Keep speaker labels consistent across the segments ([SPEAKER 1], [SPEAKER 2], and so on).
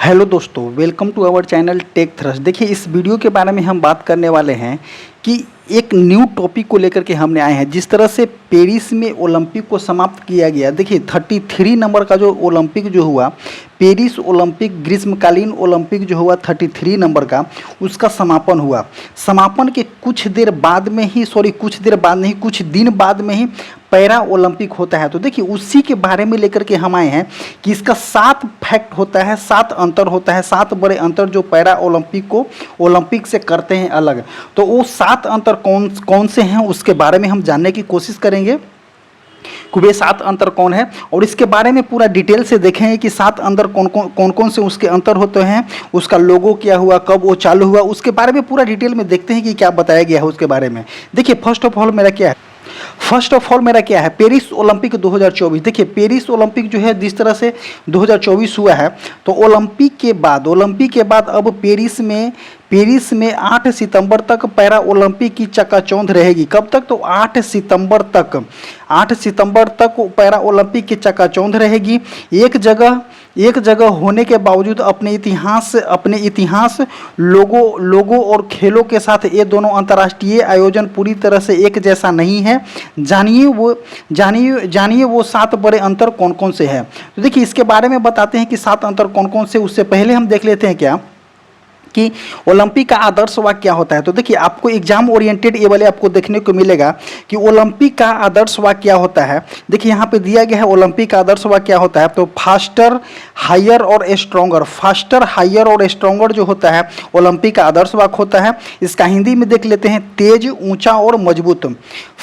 [SPEAKER 1] Hello दोस्तों, welcome to our channel tech thrust. देखिए, इस वीडियो के बारे में हम बात करने वाले हैं कि एक न्यू टॉपिक को लेकर के हमने आए हैं। जिस तरह से पेरिस में ओलंपिक को समाप्त किया गया, देखिए 33 नंबर का जो ओलंपिक जो हुआ, पेरिस ओलंपिक ग्रीष्मकालीन ओलंपिक जो हुआ 33 नंबर का, उसका समापन हुआ। समापन के कुछ देर बाद में ही कुछ दिन बाद में ही पैरा ओलंपिक होता है। तो देखिए, उसी के बारे में लेकर के हम आए हैं कि इसका 7 फैक्ट होता है, 7 अंतर होता है, 7 बड़े अंतर जो पैरा ओलंपिक को ओलंपिक से करते हैं अलग। तो वो 7 अंतर कौन से हैं, उसके बारे में हम जानने की कोशिश करेंगे कि वे 7 अंतर कौन है, और इसके बारे में पूरा डिटेल से देखेंगे कि 7 अंतर कौन से उसके अंतर होते हैं, उसका लोगो क्या हुआ, कब वो चालू हुआ, उसके बारे में पूरा डिटेल में देखते हैं कि क्या बताया गया है उसके बारे में। देखिए, फर्स्ट ऑफ ऑल मेरा क्या है, पेरिस ओलंपिक 2024। देखिए, पेरिस ओलंपिक जो है जिस तरह से 2024 हुआ है, तो ओलंपिक के बाद अब पेरिस में 8 सितंबर तक पैरा ओलंपिक की चकाचौंध रहेगी। कब तक? तो 8 सितंबर तक पैरा ओलंपिक की चकाचौंध रहेगी। एक जगह होने के बावजूद अपने इतिहास लोगों और खेलों के साथ ये दोनों अंतर्राष्ट्रीय आयोजन पूरी तरह से एक जैसा नहीं है। जानिए वो 7 बड़े अंतर कौन कौन से हैं। तो देखिए, इसके बारे में बताते हैं कि 7 अंतर कौन कौन से। उससे पहले हम देख लेते हैं क्या कि ओलंपिक का आदर्श वाक्य क्या होता है। तो देखिए, आपको एग्जाम ओरिएंटेड ये वाले आपको देखने को मिलेगा कि ओलंपिक का आदर्श वाक्य क्या होता है। देखिए, यहाँ पे दिया गया है ओलंपिक का आदर्श वाक्य क्या होता है। तो फास्टर, हायर और स्ट्रॉन्गर जो होता है ओलंपिक का आदर्श वाक्य होता है। इसका हिंदी में देख लेते हैं, तेज, ऊंचा और मजबूत।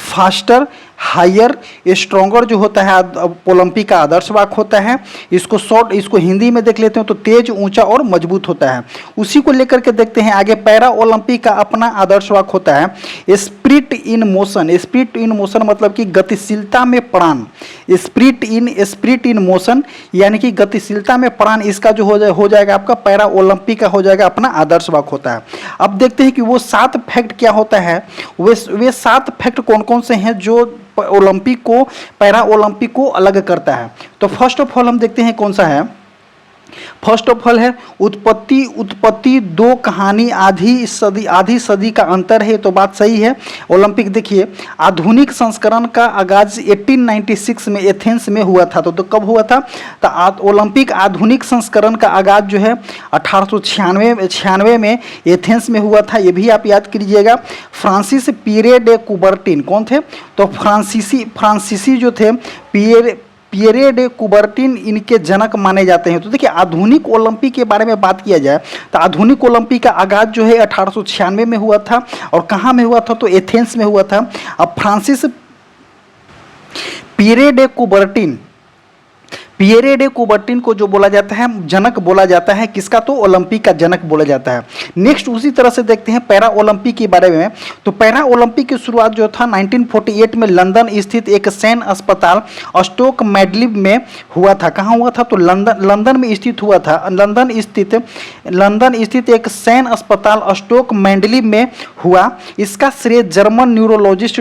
[SPEAKER 1] फास्टर, हायर, स्ट्रॉन्गर जो होता है ओलंपिक का आदर्श वाक्य होता है। इसको हिंदी में देख लेते हैं, तो तेज, ऊंचा और मजबूत होता है। उसी को लेकर के देखते हैं आगे। पैरा ओलंपिक का अपना आदर्श वाक्य होता है स्पिरिट इन मोशन मतलब कि गतिशीलता में प्राण। स्पिरिट इन मोशन यानी कि गतिशीलता में प्राण, इसका जो हो जाएगा आपका पैरा ओलंपिक का हो जाएगा अपना आदर्श वाक्य होता है। अब देखते हैं कि वो 7 फैक्ट क्या होता है। वे 7 फैक्ट कौन कौन से हैं जो पैरा ओलंपिक को अलग करता है। तो फर्स्ट ऑफ ऑल हम देखते हैं कौन सा है। फर्स्ट ऑफ ऑल है उत्पत्ति 2 कहानी आधी सदी का अंतर है। तो बात सही है। ओलंपिक देखिए, आधुनिक संस्करण का आगाज 1896 में एथेंस में हुआ था। तो कब हुआ था? तो ओलंपिक आधुनिक संस्करण का आगाज जो है 1896 में एथेंस में हुआ था। ये भी आप याद कीजिएगा। फ्रांसिस पियरे डे कुबर्टिन कौन थे? तो फ्रांसीसी जो थे पियरे डे कुबर्टिन इनके जनक माने जाते हैं। तो देखिए, आधुनिक ओलंपिक के बारे में बात किया जाए तो आधुनिक ओलंपिक का आगाज जो है 1896 में हुआ था। और कहाँ में हुआ था? तो एथेंस में हुआ था। अब फ्रांसिस पियरे डे कुबर्टिन को जो बोला जाता है जनक बोला जाता है, किसका? तो ओलंपिक का जनक बोला जाता है। नेक्स्ट उसी तरह से देखते हैं पैरा ओलंपिक के बारे में। तो पैरा ओलंपिक की शुरुआत जो था 1948 में लंदन स्थित एक सैन्य अस्पताल स्टोक मैडलिब में हुआ था। कहाँ हुआ था? तो लंदन में स्थित हुआ था। लंदन स्थित एक सैन्य अस्पताल स्टोक मैडलिब में हुआ। इसका श्रेय जर्मन न्यूरोलॉजिस्ट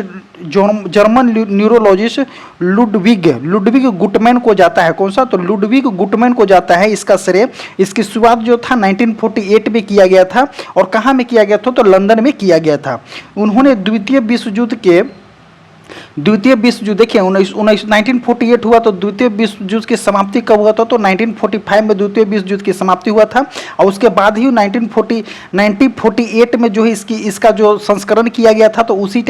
[SPEAKER 1] लुडविग गुटमैन को जाता है। कौन सा? तो लुडविग गुटमैन को जाता है इसका श्रेय। इसकी शुरुआत जो था 1948 में किया गया था। और कहाँ में किया गया था? तो लंदन में किया गया था। उन्होंने द्वितीय विश्व युद्ध देखिए 1948 हुआ। तो द्वितीय विश्व युद्ध की समाप्ति कब हुआ था? तो 1945 में द्वितीय विश्व युद्ध की समाप्ति हुआ था। और उसके बाद ही 1948 में जो है इसका जो संस्करण किया गया था। तो उसी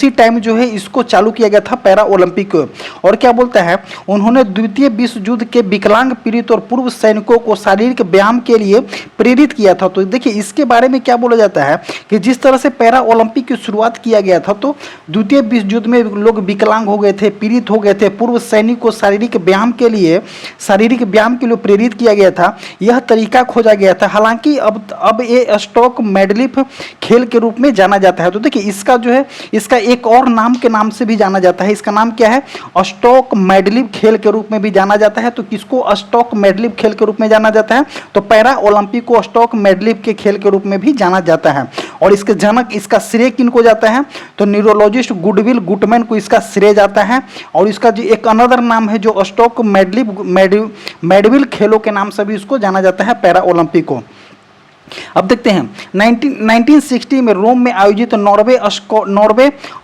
[SPEAKER 1] टाइम जो है इसको चालू किया गया था पैरा ओलंपिक को। और क्या बोलता है, उन्होंने द्वितीय विश्व युद्ध के विकलांग, पीड़ित और पूर्व सैनिकों को शारीरिक व्यायाम के लिए प्रेरित किया था। तो देखिए, इसके बारे में क्या बोला जाता है कि जिस तरह से पैरा ओलंपिक की शुरुआत किया गया था, तो द्वितीय विश्व युद्ध में लोग विकलांग हो गए थे, पीड़ित हो गए थे, पूर्व सैनिक को शारीरिक व्यायाम के लिए प्रेरित किया गया था। यह तरीका खोजा गया था। हालांकि अब ये स्टोक मैडलिब खेल के रूप में जाना जाता है। तो देखिए, इसका जो है इसका एक और नाम के नाम से भी जाना जाता है। इसका नाम क्या है? स्टोक मैडलिब खेल के रूप में भी जाना जाता है। तो किसको स्टोक मैडलिब खेल के रूप में जाना जाता है? तो पैरा ओलंपिक को स्टोक मैडलिब के खेल के रूप में भी जाना जाता है। और इसके जनक, इसका श्रेय किनको जाता है, तो न्यूरोलॉजिस्ट गुडविल गुटमैन को इसका श्रेय जाता है। और इसका जो एक अनदर नाम है जो स्टॉक मेडविल खेलों के नाम से भी इसको जाना जाता है, पैरा ओलंपिक को। अब देखते हैं 1960 में रोम में आयोजित नॉर्वे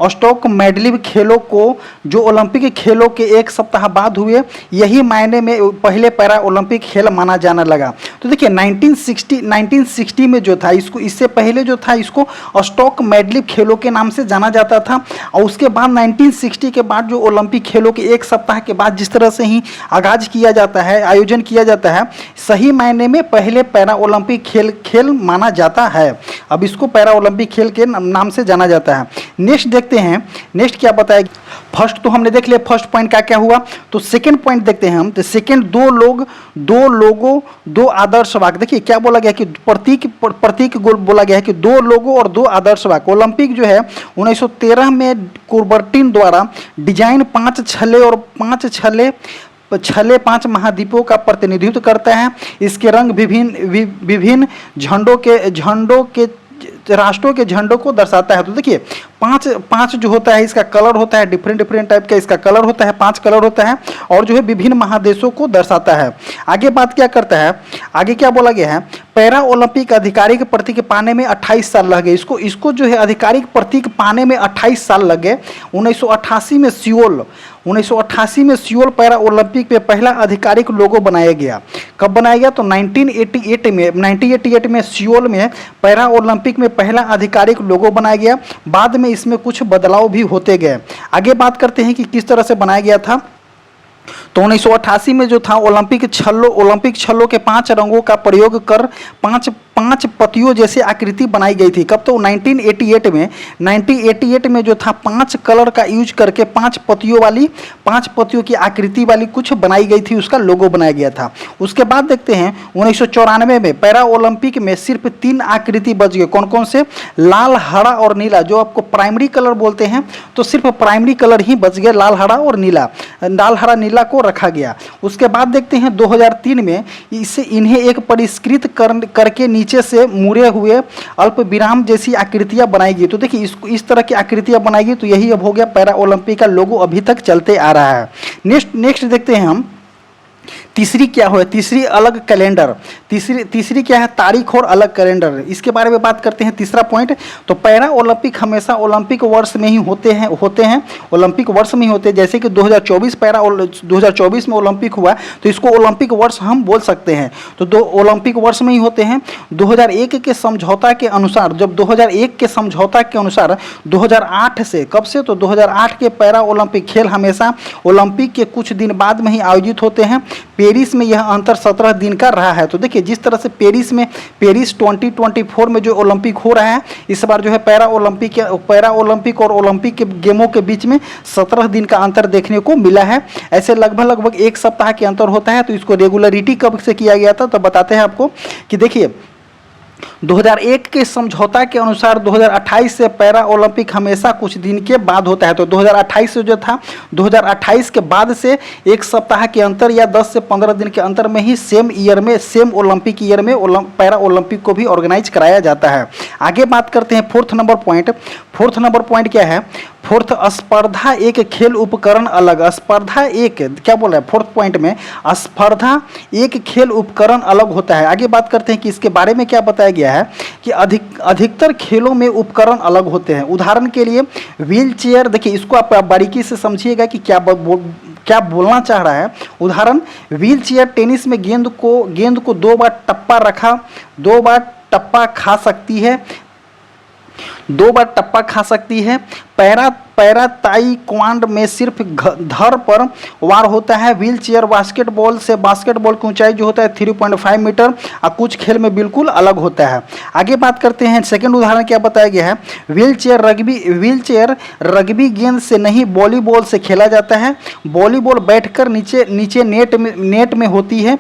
[SPEAKER 1] स्टॉक मेडलिव खेलों को जो ओलंपिक खेलों के एक सप्ताह बाद हुए, यही मायने में पहले पैरा ओलंपिक खेल माना जाने लगा। तो देखिए 1960 में जो था, इसको इससे पहले जो था इसको स्टॉक मेडलिव खेलों के नाम से जाना जाता था। और उसके बाद 1960 के बाद जो ओलंपिक खेलों के एक सप्ताह के बाद जिस तरह से ही आगाज किया जाता है, आयोजन किया जाता है, सही मायने में पहले पैरा ओलंपिक खेल माना जाता है। अब इसको पैरा ओलंपिक खेल के नाम से जाना जाता है। नेक्स्ट देखते हैं, नेक्स्ट क्या बताया। फर्स्ट तो हमने देख लिया, फर्स्ट पॉइंट क्या क्या हुआ। तो सेकंड पॉइंट देखते हैं हम। तो सेकंड, दो लोगों दो आदर्श वाक्य। देखिए क्या बोला गया कि प्रतीक बोला गया है कि 2 लोगों और 2 आदर्श वाक्य। ओलंपिक जो है 1913 में कुर्बर्टिन द्वारा डिजाइन 5 छल्ले और 5 महाद्वीपों का प्रतिनिधित्व करता है। इसके रंग विभिन्न झंडों के राष्ट्रों के झंडों को दर्शाता है। तो देखिए 5 जो होता है, इसका कलर होता है डिफरेंट टाइप का, इसका कलर होता है, 5 कलर होता है और जो है विभिन्न महादेशों को दर्शाता है। आगे बात क्या करता है, आगे क्या बोला गया है, पैरा ओलंपिक आधिकारिक प्रतीक पाने में 28 साल लग गए। इसको जो है आधिकारिक प्रतीक पाने में 28 साल लग गए। 1988 में सियोल पैरा ओलंपिक में पहला आधिकारिक लोगो बनाया गया। कब बनाया गया, तो 1988 में सियोल में पैरा ओलंपिक में पहला आधिकारिक लोगो बनाया गया। बाद में इसमें कुछ बदलाव भी होते गए। आगे बात करते हैं कि किस तरह से बनाया गया था। तो 1988 में जो था ओलंपिक छल्लों के 5 रंगों का प्रयोग कर 5 पतियों जैसे आकृति बनाई गई थी। कब, तो 1988 में जो था 5 कलर का यूज करके 5 पतियों की आकृति वाली कुछ बनाई गई थी, उसका लोगो बनाया गया था। उसके बाद देखते हैं 1994 में पैरा ओलंपिक में सिर्फ 3 आकृति बच गए। कौन कौन से, लाल, हरा और नीला, जो आपको प्राइमरी कलर बोलते हैं। तो सिर्फ प्राइमरी कलर ही बच गए, लाल, हरा और नीला। लाल, हरा, नीला को रखा गया। उसके बाद देखते हैं 2003 में इन्हें एक परिष्कृत करके नीचे से मुड़े हुए अल्प विराम जैसी आकृतियां बनाई गई। तो देखिए इस तरह की आकृतियां बनाई गई। तो यही अब हो गया पैरा ओलंपिक का लोगो, अभी तक चलते आ रहा है। नेक्स्ट देखते हैं हम। तीसरी क्या हो, तीसरी अलग कैलेंडर। तीसरी क्या है, तारीख और अलग कैलेंडर। इसके बारे में बात करते हैं। तीसरा पॉइंट, तो पैरा ओलंपिक हमेशा ओलंपिक वर्ष में ही होते हैं ओलंपिक वर्ष में ही होते हैं। जैसे कि 2024 में ओलंपिक हुआ, तो इसको ओलंपिक वर्ष हम बोल सकते हैं। तो 2 ओलंपिक वर्ष में ही होते हैं। 2001 के समझौता के अनुसार, जब 2001 के समझौता के अनुसार 2008 से, कब से, तो 2008 के पैरा ओलंपिक खेल हमेशा ओलंपिक के कुछ दिन बाद में ही आयोजित होते हैं। पेरिस में यह अंतर 17 दिन का रहा है। तो देखिए जिस तरह से पेरिस 2024 में जो ओलंपिक हो रहा है, इस बार जो है पैरा ओलंपिक और ओलंपिक के गेमों के बीच में 17 दिन का अंतर देखने को मिला है। ऐसे लगभग 1 सप्ताह के अंतर होता है। तो इसको रेगुलरिटी कब से किया गया था, तो बताते हैं आपको कि देखिए 2001 के समझौता के अनुसार 2028 से पैरा ओलंपिक हमेशा कुछ दिन के बाद होता है। तो 2028 से जो था, 2028 के बाद से 1 सप्ताह के अंतर या 10 से 15 दिन के अंतर में ही सेम ओलंपिक ईयर में पैरा ओलंपिक को भी ऑर्गेनाइज कराया जाता है। आगे बात करते हैं फोर्थ नंबर पॉइंट क्या है, फोर्थ, स्पर्धा एक खेल उपकरण अलग। स्पर्धा एक, क्या बोल रहा है फोर्थ पॉइंट में, स्पर्धा एक खेल उपकरण अलग होता है। आगे बात करते हैं कि इसके बारे में क्या बताया गया है कि अधिकतर खेलों में उपकरण अलग होते हैं। उदाहरण के लिए व्हील चेयर, देखिए इसको आप बारीकी से समझिएगा कि क्या बोलना चाह रहा है। उदाहरण, व्हील चेयर टेनिस में गेंद को 2 बार टप्पा रखा 2 बार टप्पा खा सकती है 2 बार टप्पा खा सकती है। पैरा ताइक्वांडो में सिर्फ धड़ पर वार होता है। व्हील चेयर बास्केटबॉल की ऊंचाई जो होता है 3.5 मीटर और कुछ खेल में बिल्कुल अलग होता है। आगे बात करते हैं, सेकंड उदाहरण क्या बताया गया है, व्हील चेयर रग्बी गेंद से नहीं वॉलीबॉल से खेला जाता है। वॉलीबॉल बैठकर नीचे नेट में होती है।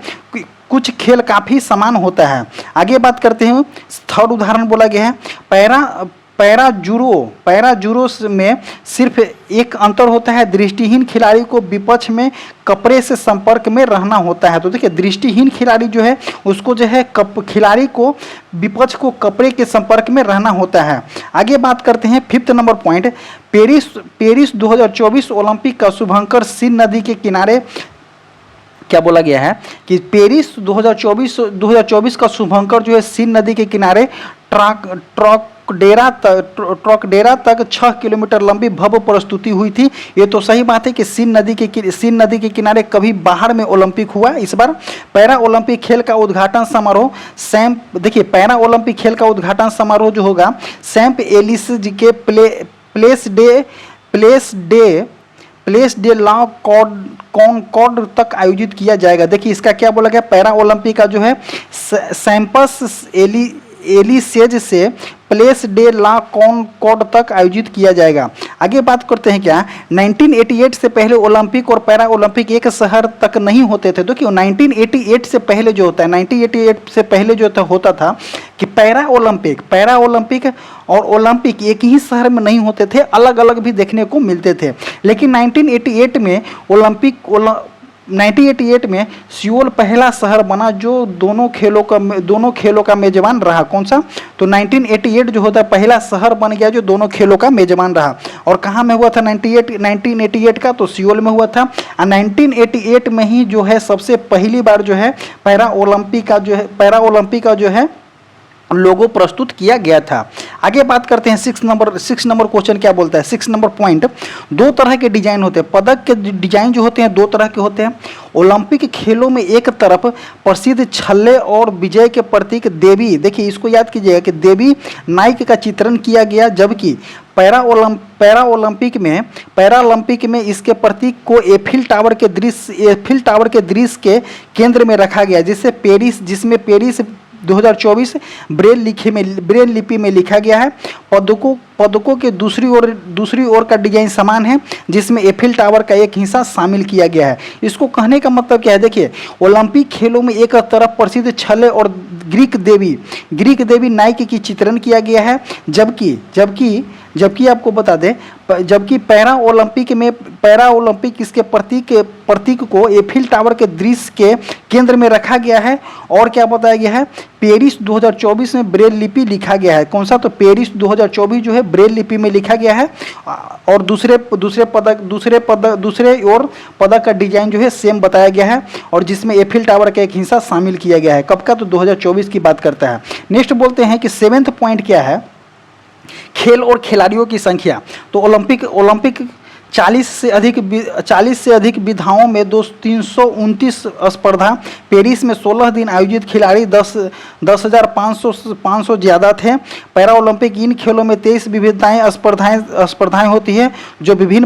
[SPEAKER 1] कुछ खेल काफ़ी समान होता है। आगे बात करते हैं, थर्ड उदाहरण बोला गया है, पैरा जूडो में सिर्फ एक अंतर होता है, दृष्टिहीन खिलाड़ी को विपक्ष में कपड़े से संपर्क में रहना होता है। तो देखिए दृष्टिहीन खिलाड़ी जो है उसको जो है खिलाड़ी को विपक्ष को कपड़े के संपर्क में रहना होता है। आगे बात करते हैं 5th number point, Paris 2024 Olympic का शुभंकर सीन नदी के किनारे क्या बोला गया है कि पेरिस 2024 का शुभंकर जो है सीन नदी के किनारे ट्रॉकडेरा तक 6 किलोमीटर लंबी भव्य प्रस्तुति हुई थी। ये तो सही बात है कि सीन नदी के किनारे कभी बाहर में ओलंपिक हुआ। इस बार पैरा ओलंपिक खेल का उद्घाटन समारोह पैरा ओलंपिक खेल का उद्घाटन समारोह जो होगा सैंप एलिस के प्लेस डे ला कॉनकॉर्ड तक आयोजित किया जाएगा। देखिए इसका क्या बोला गया, पैरा ओलंपिक का जो है सैम्पस एलिसेज से प्लेस डे ला कॉनकॉर्ड तक आयोजित किया जाएगा। आगे बात करते हैं क्या 1988 से पहले ओलंपिक और पैरा ओलंपिक एक शहर तक नहीं होते थे। तो क्यों 1988 से पहले जो होता है 1988 से पहले जो होता था कि पैरा ओलंपिक और ओलंपिक एक ही शहर में नहीं होते थे, अलग अलग भी देखने को मिलते थे। लेकिन 1988 में सियोल पहला शहर बना जो दोनों खेलों का मेजबान रहा। कौन सा? तो 1988 जो होता है पहला शहर बन गया जो दोनों खेलों का मेजबान रहा। और कहाँ में हुआ था 1988 का? तो सियोल में हुआ था। 1988 में ही जो है सबसे पहली बार जो है पैरा ओलंपिक का जो है लोगो प्रस्तुत किया गया था। आगे बात करते हैं 6 नंबर क्वेश्चन क्या बोलता है। 6 नंबर पॉइंट, 2 तरह के डिजाइन होते हैं। पदक के डिजाइन जो होते हैं 2 तरह के होते हैं। ओलंपिक खेलों में एक तरफ प्रसिद्ध छल्ले और विजय के प्रतीक देवी, देखिए इसको याद कीजिएगा कि देवी नाइक का चित्रण किया गया, जबकि पैरा ओलंपिक में इसके प्रतीक को एफिल टावर के दृश्य के केंद्र में रखा गया, जिसमें पेरिस 2024 ब्रेल लिपि में लिखा गया है। पदकों के दूसरी ओर का डिजाइन समान है, जिसमें एफिल टावर का एक हिस्सा शामिल किया गया है। इसको कहने का मतलब क्या है, देखिए ओलंपिक खेलों में एक तरफ प्रसिद्ध छल्ले और ग्रीक देवी नाइक की चित्रण किया गया है, जबकि आपको बता दें जबकि पैरा ओलंपिक इसके प्रतीक को एफिल टावर के दृश्य के केंद्र में रखा गया है। और क्या बताया गया है, पेरिस 2024 में ब्रेल लिपि लिखा गया है। कौन सा? तो पेरिस 2024 जो है ब्रेल लिपि में लिखा गया है। और दूसरे ओर पदक का डिजाइन जो है सेम बताया गया है, और जिसमें एफिल टावर का एक हिस्सा शामिल किया गया है। कब का? तो 2024 की बात करता है। नेक्स्ट बोलते हैं कि 7th पॉइंट क्या है, खेल और खिलाड़ियों की संख्या। तो ओलंपिक 40 से अधिक विधाओं में 329 स्पर्धा, पेरिस में 16 दिन आयोजित, खिलाड़ी 10,500 ज़्यादा थे। पैरा ओलंपिक इन खेलों में 23 विविधताएं स्पर्धाएं होती है, जो विभिन्न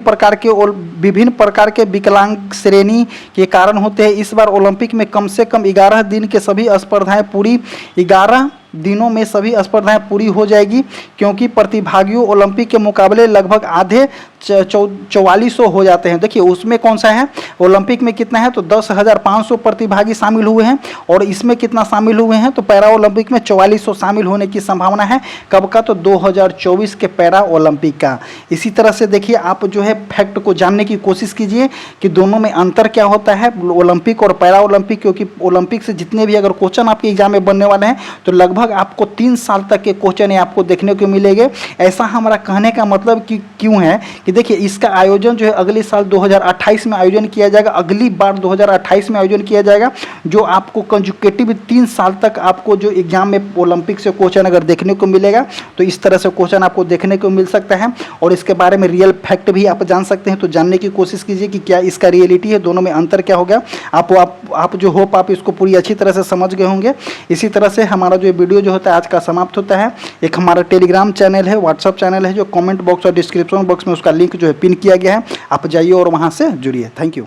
[SPEAKER 1] प्रकार के विकलांग श्रेणी के कारण होते हैं। इस बार ओलंपिक में कम से कम 11 दिन के सभी स्पर्धाएं पूरी 11 दिनों में सभी स्पर्धाएं पूरी हो जाएगी, क्योंकि प्रतिभागियों ओलंपिक के मुकाबले लगभग आधे 4400 हो जाते हैं। देखिए उसमें कौन सा है, ओलंपिक में कितना है, तो 10,500 प्रतिभागी शामिल हुए हैं, और इसमें कितना शामिल हुए हैं, तो पैरा ओलंपिक में 4400 शामिल होने की संभावना है। कब का? तो 2024 के पैरा ओलंपिक का। इसी तरह से देखिए आप जो है फैक्ट को जानने की कोशिश कीजिए कि दोनों में अंतर क्या होता है, ओलंपिक और पैरा ओलंपिक, क्योंकि ओलंपिक से जितने भी अगर क्वेश्चन आपके एग्जाम में बनने वाले हैं तो लगभग आपको 3 साल तक के क्वेश्चन आपको देखने को मिलेंगे। ऐसा हमारा कहने का मतलब कि क्यों है कि देखिए इसका आयोजन जो है अगले साल 2028 में आयोजन किया जाएगा, अगली बार 2028 में आयोजन किया जाएगा, जो आपको कंजुकेटिव 3 साल तक आपको जो एग्जाम में ओलंपिक से क्वेश्चन अगर देखने को मिलेगा तो इस तरह से क्वेश्चन आपको देखने को मिल सकता है। और इसके बारे में रियल फैक्ट भी आप जान सकते हैं, तो जानने की कोशिश कीजिए कि क्या इसका रियलिटी है, दोनों में अंतर क्या होगा। आप जो होप आप इसको पूरी अच्छी तरह से समझ गए होंगे। इसी तरह से हमारा जो वीडियो जो होता है आज का समाप्त होता है। एक हमारा टेलीग्राम चैनल है, व्हाट्सअप चैनल है, जो कमेंट बॉक्स और डिस्क्रिप्शन बॉक्स में उसका लिंक जो है पिन किया गया है, आप जाइए और वहाँ से जुड़िए। Thank you.